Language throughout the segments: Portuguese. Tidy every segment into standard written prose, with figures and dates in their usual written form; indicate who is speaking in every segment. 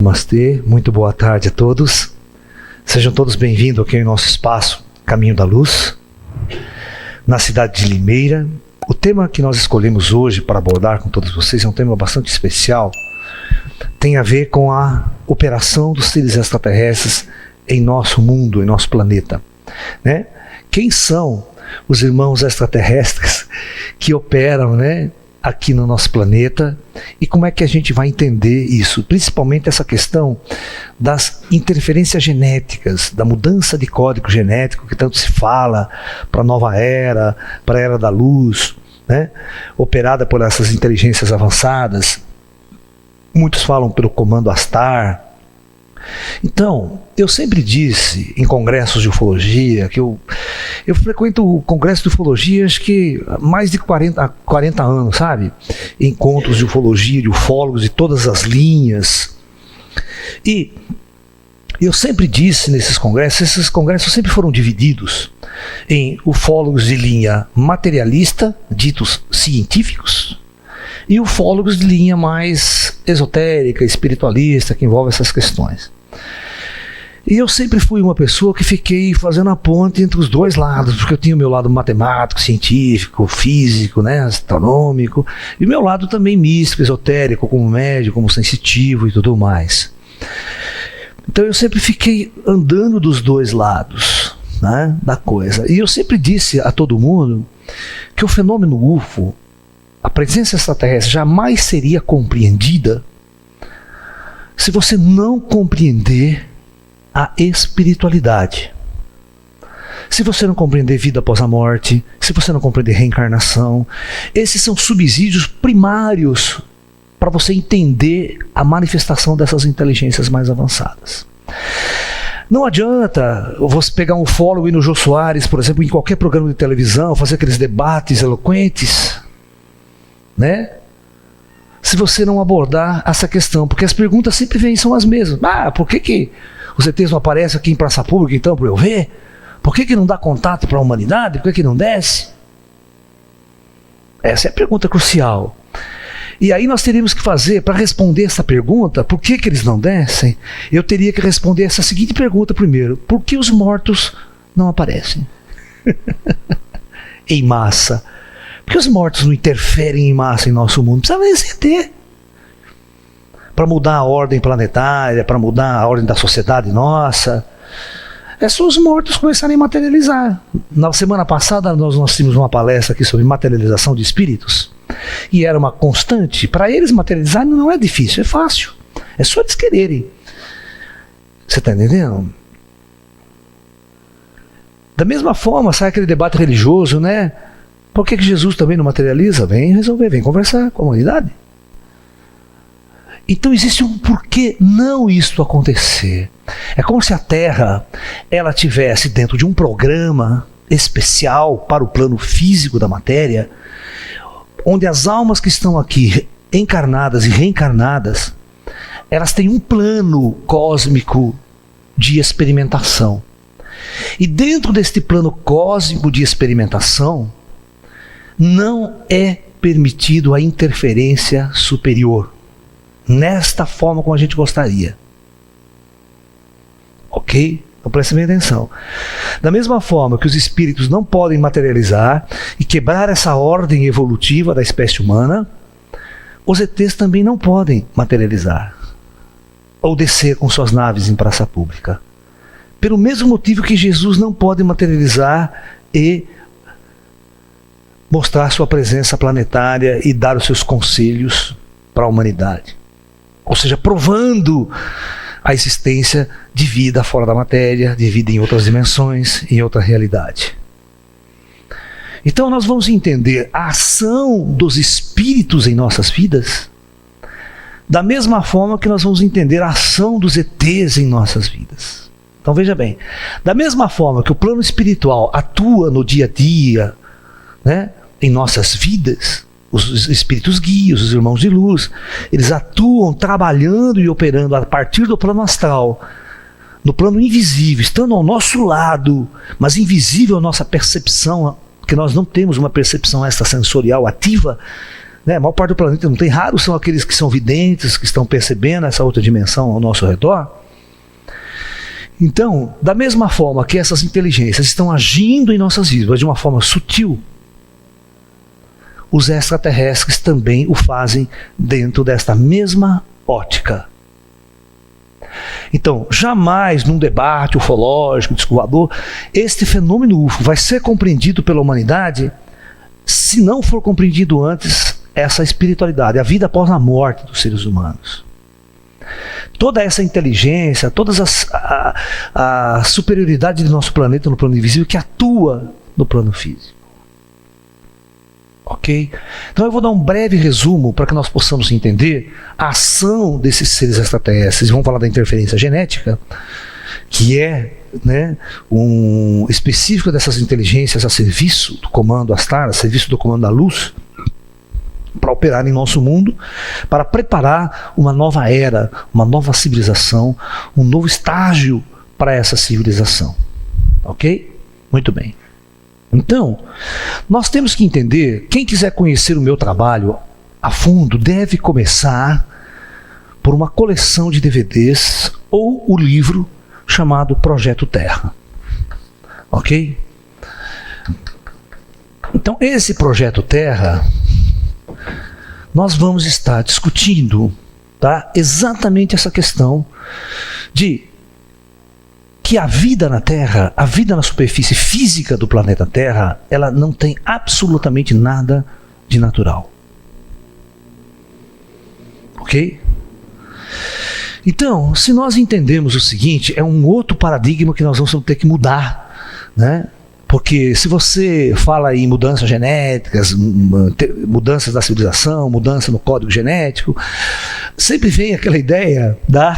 Speaker 1: namastê, muito boa tarde a todos. Sejam todos bem-vindos aqui ao nosso espaço Caminho da Luz, na cidade de Limeira. O tema que nós escolhemos hoje para abordar com todos vocês é um tema bastante especial. Tem a ver com a operação dos seres extraterrestres em nosso mundo, em nosso planeta, né? Quem são os irmãos extraterrestres que operam, né, aqui no nosso planeta, e como é que a gente vai entender isso? Principalmente essa questão das interferências genéticas, da mudança de código genético que tanto se fala para a nova era, para a era da luz, né, operada por essas inteligências avançadas. Muitos falam pelo comando Astar. Então, eu sempre disse em congressos de ufologia, que eu frequento o congresso de ufologia acho que há mais de 40 anos, sabe? Encontros de ufologia, de ufólogos de todas as linhas. E eu sempre disse nesses congressos, esses congressos sempre foram divididos em ufólogos de linha materialista, ditos científicos, e ufólogos de linha mais esotérica, espiritualista, que envolve essas questões. E eu sempre fui uma pessoa que fiquei fazendo a ponte entre os dois lados, porque eu tinha o meu lado matemático, científico, físico, né, astronômico, e o meu lado também místico, esotérico, como médium, como sensitivo e tudo mais. Então eu sempre fiquei andando dos dois lados, né, da coisa. E eu sempre disse a todo mundo que o fenômeno UFO, a presença extraterrestre, jamais seria compreendida se você não compreender a espiritualidade. Se você não compreender vida após a morte, se você não compreender reencarnação, esses são subsídios primários para você entender a manifestação dessas inteligências mais avançadas. Não adianta você pegar um ufólogo e ir no Jô Soares, por exemplo, em qualquer programa de televisão, fazer aqueles debates eloquentes, né? Se você não abordar essa questão, porque as perguntas sempre vêm, são as mesmas. Por que os ETs não aparecem aqui em praça pública, então, para eu ver? Por que não dá contato para a humanidade? Por que não desce? Essa é a pergunta crucial. E aí nós teríamos que fazer, para responder essa pergunta, por que eles não descem, eu teria que responder essa seguinte pergunta primeiro: por que os mortos não aparecem? Em massa. Porque os mortos não interferem em massa em nosso mundo. Precisa receder. Para mudar a ordem planetária, para mudar a ordem da sociedade nossa. É só os mortos começarem a materializar. Na semana passada nós tínhamos uma palestra aqui sobre materialização de espíritos. E era uma constante. Para eles materializarem não é difícil, é fácil. É só eles quererem. Você está entendendo? Da mesma forma, sai aquele debate religioso, né? Por que Jesus também não materializa? Vem resolver, vem conversar com a humanidade. Então existe um porquê não isto acontecer. É como se a Terra ela tivesse dentro de um programa especial para o plano físico da matéria, onde as almas que estão aqui encarnadas e reencarnadas, elas têm um plano cósmico de experimentação. E dentro deste plano cósmico de experimentação, não é permitido a interferência superior, nesta forma como a gente gostaria. Ok? Então prestem bem atenção. Da mesma forma que os espíritos não podem materializar e quebrar essa ordem evolutiva da espécie humana, os ETs também não podem materializar ou descer com suas naves em praça pública. Pelo mesmo motivo que Jesus não pode materializar e mostrar sua presença planetária e dar os seus conselhos para a humanidade. Ou seja, provando a existência de vida fora da matéria, de vida em outras dimensões, em outra realidade. Então nós vamos entender a ação dos espíritos em nossas vidas da mesma forma que nós vamos entender a ação dos ETs em nossas vidas. Então veja bem, da mesma forma que o plano espiritual atua no dia a dia, né, em nossas vidas, os espíritos guias, os irmãos de luz, eles atuam trabalhando e operando a partir do plano astral, no plano invisível, estando ao nosso lado, mas invisível a nossa percepção, porque nós não temos uma percepção extrasensorial ativa, né? A maior parte do planeta não tem. Raros são aqueles que são videntes, que estão percebendo essa outra dimensão ao nosso redor. Então, da mesma forma que essas inteligências estão agindo em nossas vidas, mas de uma forma sutil, os extraterrestres também o fazem dentro desta mesma ótica. Então, jamais num debate ufológico, descobridor, este fenômeno UFO vai ser compreendido pela humanidade se não for compreendido antes essa espiritualidade, a vida após a morte dos seres humanos. Toda essa inteligência, toda a superioridade do nosso planeta no plano invisível que atua no plano físico. Ok? Então eu vou dar um breve resumo para que nós possamos entender a ação desses seres extraterrestres. Vamos falar da interferência genética, que é, né, um específico dessas inteligências a serviço do comando astral, a serviço do comando da luz, para operar em nosso mundo, para preparar uma nova era, uma nova civilização, um novo estágio para essa civilização. Ok? Muito bem. Então, nós temos que entender, quem quiser conhecer o meu trabalho a fundo, deve começar por uma coleção de DVDs ou o livro chamado Projeto Terra. Ok? Então, esse Projeto Terra, nós vamos estar discutindo, tá, exatamente essa questão de que a vida na Terra, a vida na superfície física do planeta Terra, ela não tem absolutamente nada de natural. Ok? Então, se nós entendemos o seguinte, é um outro paradigma que nós vamos ter que mudar, né? Porque se você fala em mudanças genéticas, mudanças da civilização, mudança no código genético, sempre vem aquela ideia da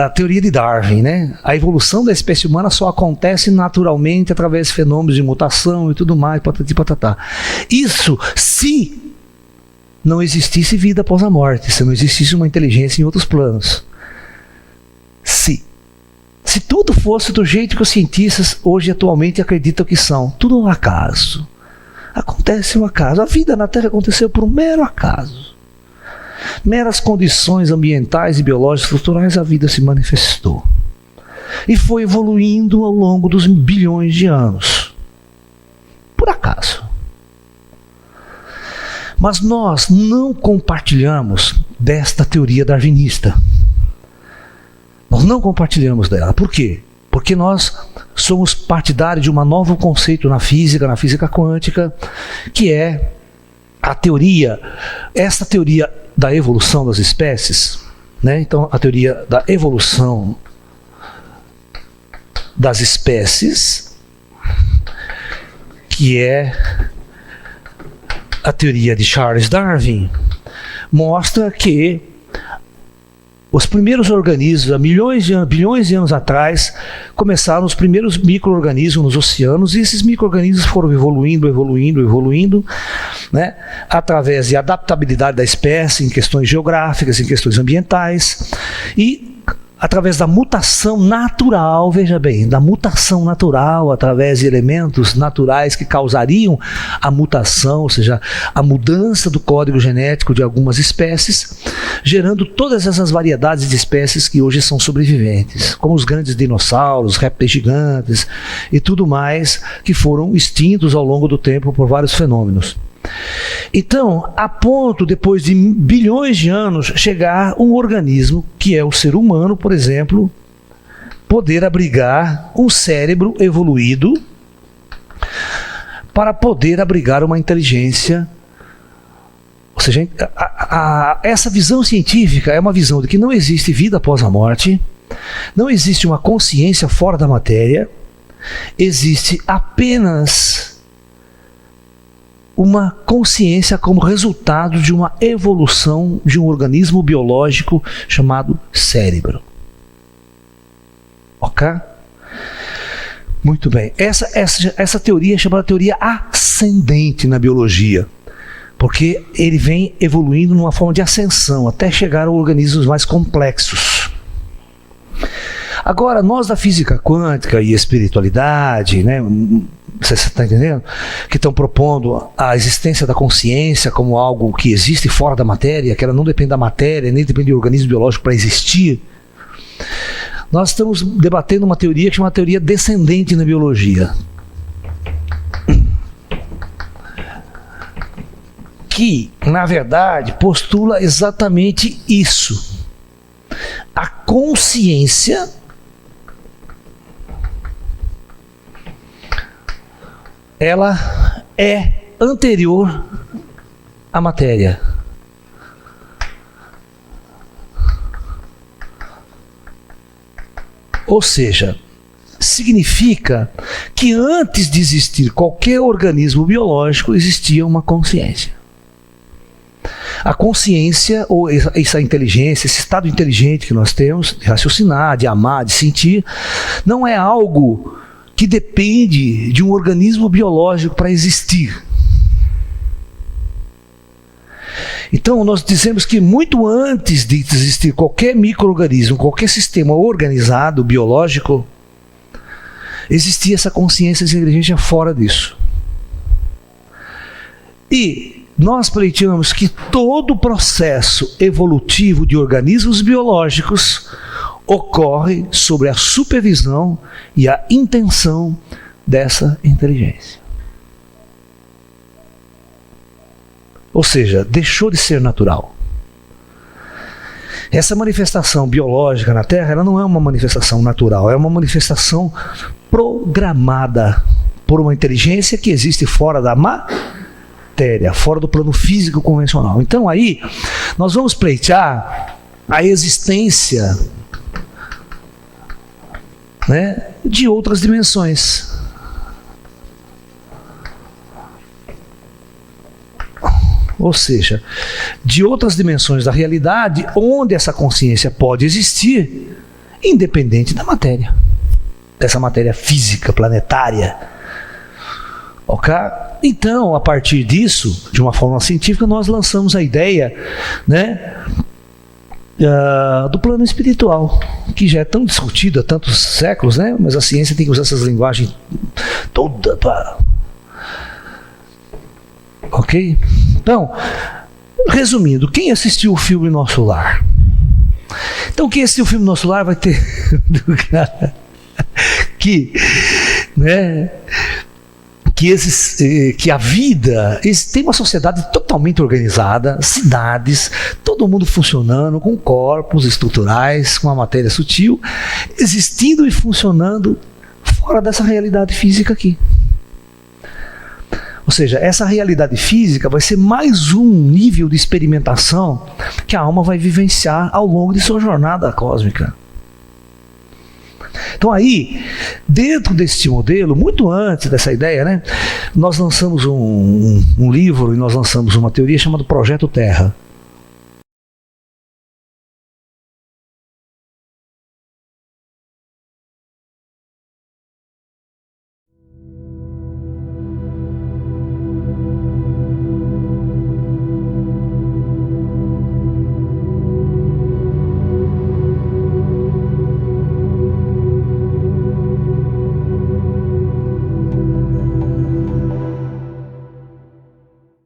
Speaker 1: teoria de Darwin, né? A evolução da espécie humana só acontece naturalmente através de fenômenos de mutação e tudo mais, patati patatá. Isso se não existisse vida após a morte, se não existisse uma inteligência em outros planos. Se tudo fosse do jeito que os cientistas hoje atualmente acreditam que são, tudo um acaso. Acontece um acaso. A vida na Terra aconteceu por um mero acaso. Meras condições ambientais e biológicas estruturais, a vida se manifestou. E foi evoluindo ao longo dos bilhões de anos. Por acaso. Mas nós não compartilhamos desta teoria darwinista. Nós não compartilhamos dela. Por quê? Porque nós somos partidários de um novo conceito na física quântica, que é a teoria, essa teoria da evolução das espécies, né? Então, a teoria da evolução das espécies, que é a teoria de Charles Darwin, mostra que os primeiros organismos, há bilhões de anos atrás, começaram os primeiros micro-organismos nos oceanos, e esses micro-organismos foram evoluindo, né, através de adaptabilidade da espécie em questões geográficas, em questões ambientais, e através da mutação natural, veja bem, da mutação natural, através de elementos naturais que causariam a mutação, ou seja, a mudança do código genético de algumas espécies, gerando todas essas variedades de espécies que hoje são sobreviventes, como os grandes dinossauros, répteis gigantes e tudo mais, que foram extintos ao longo do tempo por vários fenômenos. Então, a ponto, depois de bilhões de anos, chegar um organismo, que é o ser humano, por exemplo, poder abrigar um cérebro evoluído para poder abrigar uma inteligência. Ou seja, essa visão científica é uma visão de que não existe vida após a morte, não existe uma consciência fora da matéria, existe apenas uma consciência como resultado de uma evolução de um organismo biológico chamado cérebro. Ok? Muito bem. Essa teoria é chamada teoria ascendente na biologia, porque ele vem evoluindo numa forma de ascensão até chegar a organismos mais complexos. Agora, nós da física quântica e espiritualidade, né, Você está entendendo? Que estão propondo a existência da consciência como algo que existe fora da matéria, que ela não depende da matéria, nem depende do organismo biológico para existir. Nós estamos debatendo uma teoria que é uma teoria descendente na biologia. Que, na verdade, postula exatamente isso. A consciência ela é anterior à matéria. Ou seja, significa que antes de existir qualquer organismo biológico, existia uma consciência. A consciência, ou essa inteligência, esse estado inteligente que nós temos, de raciocinar, de amar, de sentir, não é algo que depende de um organismo biológico para existir. Então nós dizemos que muito antes de existir qualquer micro-organismo, qualquer sistema organizado, biológico, existia essa consciência de inteligência fora disso. E nós pleiteamos que todo o processo evolutivo de organismos biológicos ocorre sobre a supervisão e a intenção dessa inteligência. Ou seja, deixou de ser natural. Essa manifestação biológica na Terra, ela não é uma manifestação natural, é uma manifestação programada por uma inteligência que existe fora da matéria, fora do plano físico convencional. Então aí, nós vamos pleitear a existência, né, de outras dimensões. Ou seja, de outras dimensões da realidade onde essa consciência pode existir, independente da matéria, dessa matéria física, planetária. Ok? Então, a partir disso, de uma forma científica, nós lançamos a ideia, né, do plano espiritual, que já é tão discutido há tantos séculos, né? Mas a ciência tem que usar essas linguagens todas para... Ok? Então, resumindo, quem assistiu o filme Nosso Lar? Então, quem assistiu o filme Nosso Lar vai ter que, né, que a vida tem uma sociedade totalmente organizada, cidades, todo mundo funcionando com corpos estruturais, com a matéria sutil, existindo e funcionando fora dessa realidade física aqui. Ou seja, essa realidade física vai ser mais um nível de experimentação que a alma vai vivenciar ao longo de sua jornada cósmica. Então aí, dentro desse modelo, muito antes dessa ideia, né, nós lançamos um livro e nós lançamos uma teoria chamada Projeto Terra.